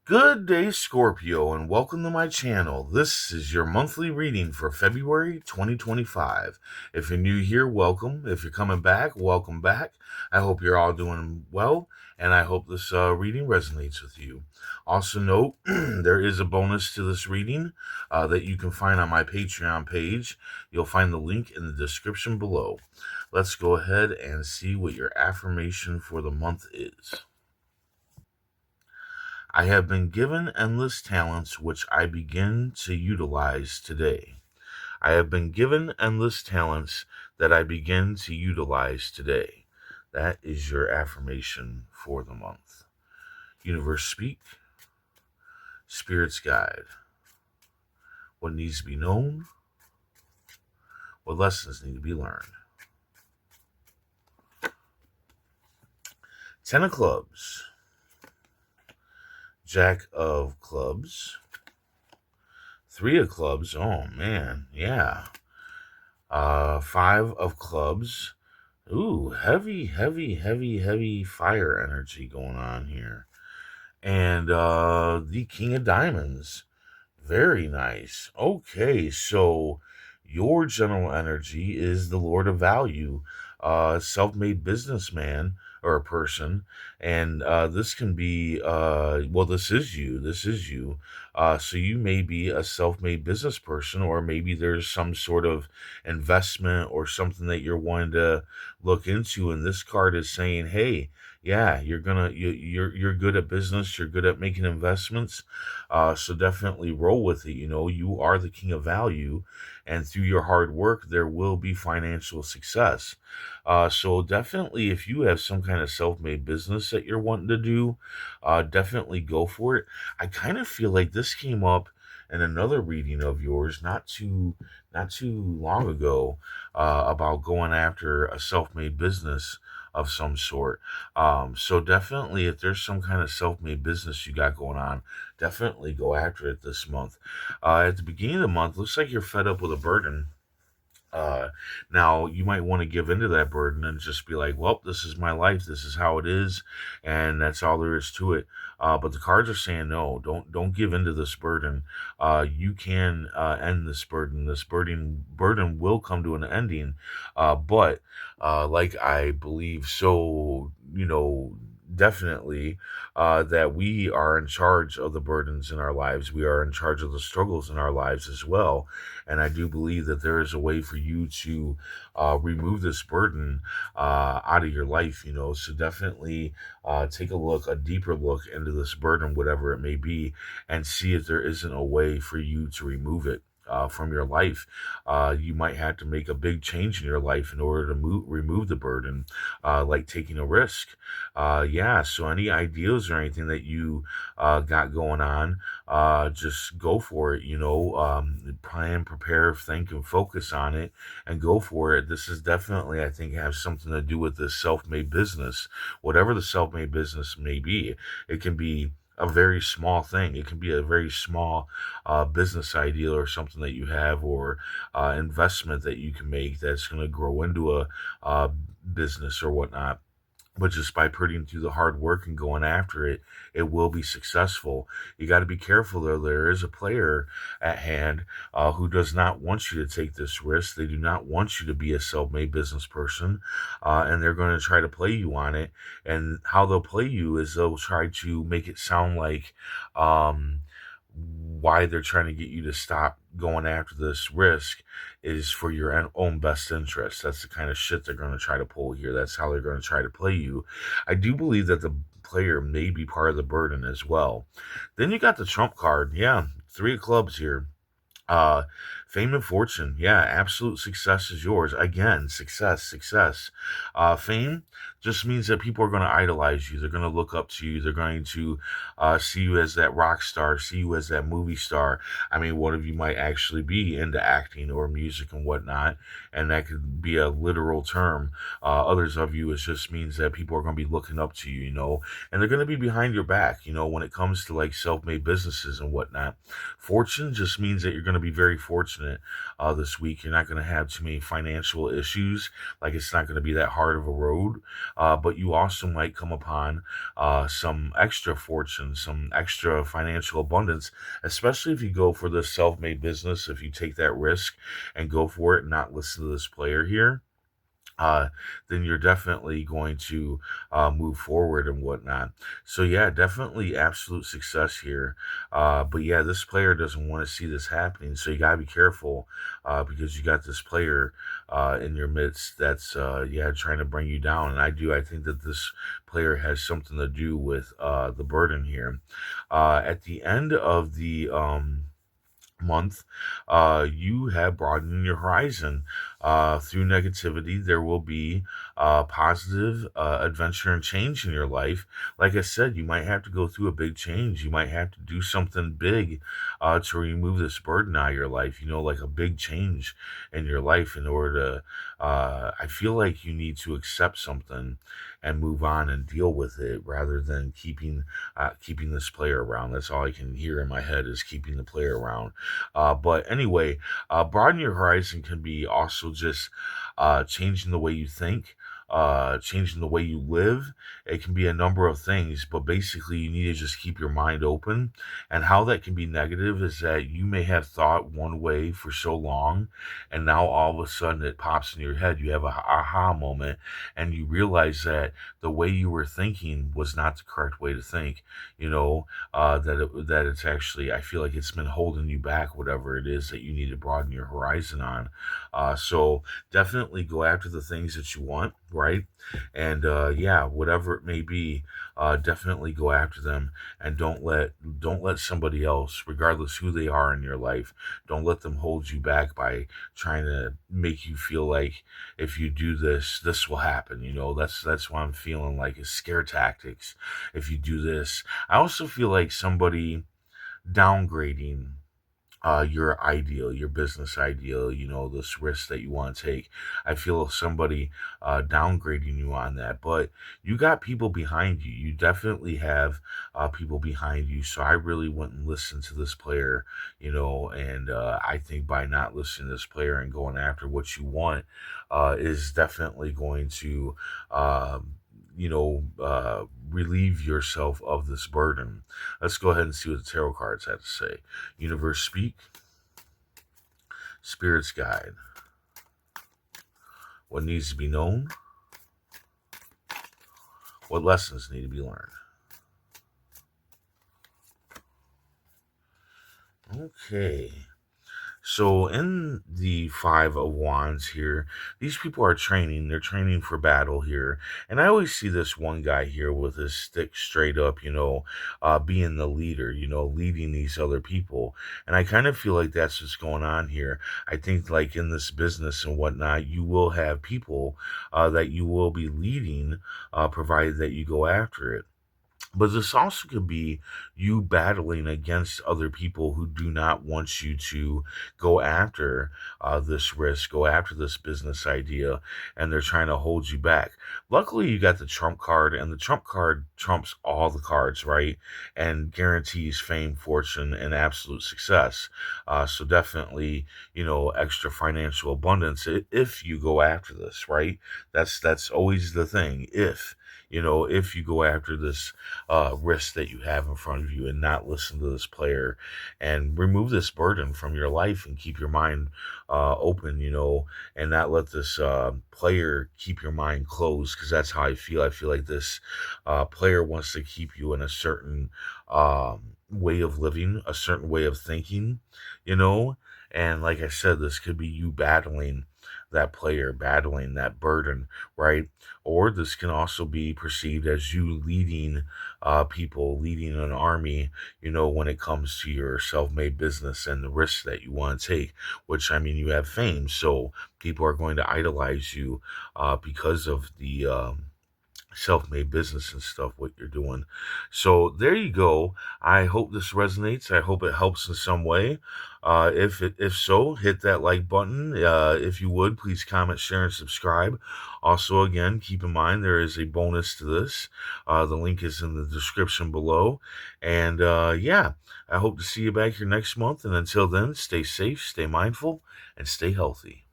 Good day, Scorpio, and welcome to my channel. This is your monthly reading for February 2025. If you're new here, welcome. If you're coming back, welcome back. I hope you're all doing well, and I hope this reading resonates with you. Also, note there is a bonus to this reading that you can find on my Patreon page. You'll find the link in the description below. Let's go ahead and see what your affirmation for the month is. I have been given endless talents which I begin to utilize today. I have been given endless talents that I begin to utilize today. That is your affirmation for the month. Universe speak, spirits guide. What needs to be known, what lessons need to be learned. 10 of clubs, Jack of clubs, 3 of clubs. Oh man, yeah. 5 of clubs. Ooh, heavy fire energy going on here. And the King of Diamonds. Very nice. Okay, so your general energy is the Lord of Value, self-made businessman or a person, and this can be well, this is you. This is you. So you may be a self-made business person, or maybe there's some sort of investment or something that you're wanting to look into. And this card is saying, hey, yeah, you're good at business. You're good at making investments. So definitely roll with it. You know, you are the king of value, and through your hard work, there will be financial success. So definitely, if you have some kind of self-made business that you're wanting to do, definitely go for it. I kind of feel like this came up in another reading of yours not too long ago, about going after a self-made business of some sort. So definitely, if there's some kind of self-made business you got going on, definitely go after it this month. At the beginning of the month, looks like you're fed up with a burden. Uh, Now you might want to give into that burden and just be like, well, this is my life. This is how it is. And that's all there is to it. But the cards are saying, no, don't give into this burden. You can end this burden. This burden will come to an ending. But like I believe so, definitely that we are in charge of the burdens in our lives. We are in charge of the struggles in our lives as well. And I do believe that there is a way for you to remove this burden out of your life, So definitely take a deeper look into this burden, whatever it may be, and see if there isn't a way for you to remove it. From your life, you might have to make a big change in your life in order to remove the burden, like taking a risk. Yeah, so any ideas or anything that you got going on, just go for it. Plan, prepare, think, and focus on it, and go for it. This is definitely, I think, have something to do with this self-made business, whatever the self-made business may be. It can be a very small thing. It can be a very small business idea or something that you have, or investment that you can make that's going to grow into a business or whatnot. But just by putting through the hard work and going after it, it will be successful. You got to be careful, though. There is a player at hand who does not want you to take this risk. They do not want you to be a self-made business person, and they're going to try to play you on it. And how they'll play you is they'll try to make it sound like um, why they're trying to get you to stop going after this risk is for your own best interest. That's the kind of shit they're going to try to pull here. That's how they're going to try to play you. I do believe that the player may be part of the burden as well. Then you got the trump card. Yeah, 3 of clubs here. uh Fame and fortune, yeah, absolute success is yours. Again, success. Fame just means that people are going to idolize you. They're going to look up to you. They're going to see you as that rock star, see you as that movie star. I mean, one of you might actually be into acting or music and whatnot, and that could be a literal term. Others of you, it just means that people are going to be looking up to you, and they're going to be behind your back, when it comes to like self-made businesses and whatnot. Fortune just means that you're going to be very fortunate fortunate this week. You're not going to have too many financial issues. Like it's not going to be that hard of a road. But you also might come upon some extra fortune, some extra financial abundance, especially if you go for this self made business. If you take that risk and go for it and not listen to this player here, uh, then you're definitely going to move forward and whatnot. So yeah, definitely absolute success here. But yeah, this player doesn't want to see this happening, so you gotta be careful because you got this player in your midst that's yeah trying to bring you down. And I think that this player has something to do with the burden here. At the end of the month, you have broadened your horizon. Through negativity, there will be positive adventure and change in your life. Like I said, you might have to go through a big change. You might have to do something big to remove this burden out of your life, like a big change in your life in order to. I feel like you need to accept something and move on and deal with it rather than keeping this player around. That's all I can hear in my head is keeping the player around. But anyway, broaden your horizon can be also just changing the way you think, changing the way you live. It can be a number of things, but basically, you need to just keep your mind open. And how that can be negative is that you may have thought one way for so long, and now all of a sudden it pops in your head. You have a aha moment, and you realize that the way you were thinking was not the correct way to think. That it's actually, I feel like it's been holding you back, whatever it is that you need to broaden your horizon on. So definitely go after the things that you want, right? And yeah, whatever it may be, definitely go after them, and don't let somebody else, regardless who they are in your life, don't let them hold you back by trying to make you feel like if you do this, this will happen. That's what I'm feeling like is scare tactics. If you do this, I also feel like somebody downgrading your ideal, your business ideal, this risk that you want to take. I feel somebody downgrading you on that, but you got people behind you. You definitely have people behind you. So I really wouldn't listen to this player, and I think by not listening to this player and going after what you want is definitely going to. Relieve yourself of this burden. Let's go ahead and see what the tarot cards have to say. Universe speak, spirits guide. What needs to be known? What lessons need to be learned? Okay. So in the Five of Wands here, these people are training. They're training for battle here. And I always see this one guy here with his stick straight up, being the leader, leading these other people. And I kind of feel like that's what's going on here. I think like in this business and whatnot, you will have people that you will be leading, provided that you go after it. But this also could be you battling against other people who do not want you to go after this risk, go after this business idea, and they're trying to hold you back. Luckily, you got the Trump card, and the Trump card trumps all the cards, right? And guarantees fame, fortune, and absolute success. So definitely, extra financial abundance if you go after this, right? That's always the thing. If you go after this risk that you have in front of you and not listen to this player and remove this burden from your life and keep your mind open, and not let this player keep your mind closed because that's how I feel. I feel like this player wants to keep you in a certain way of living, a certain way of thinking, you know. And like I said, this could be you battling that player, battling that burden, right? Or this can also be perceived as you leading people, leading an army, when it comes to your self made business and the risks that you want to take, which I mean, you have fame. So people are going to idolize you because of self-made business and stuff what you're doing. So there you go. I hope this resonates. I hope it helps in some way. If so, hit that like button. If you would, please comment, share, and subscribe. Also, again, keep in mind there is a bonus to this. The link is in the description below. And yeah, I hope to see you back here next month. And until then, stay safe, stay mindful, and stay healthy.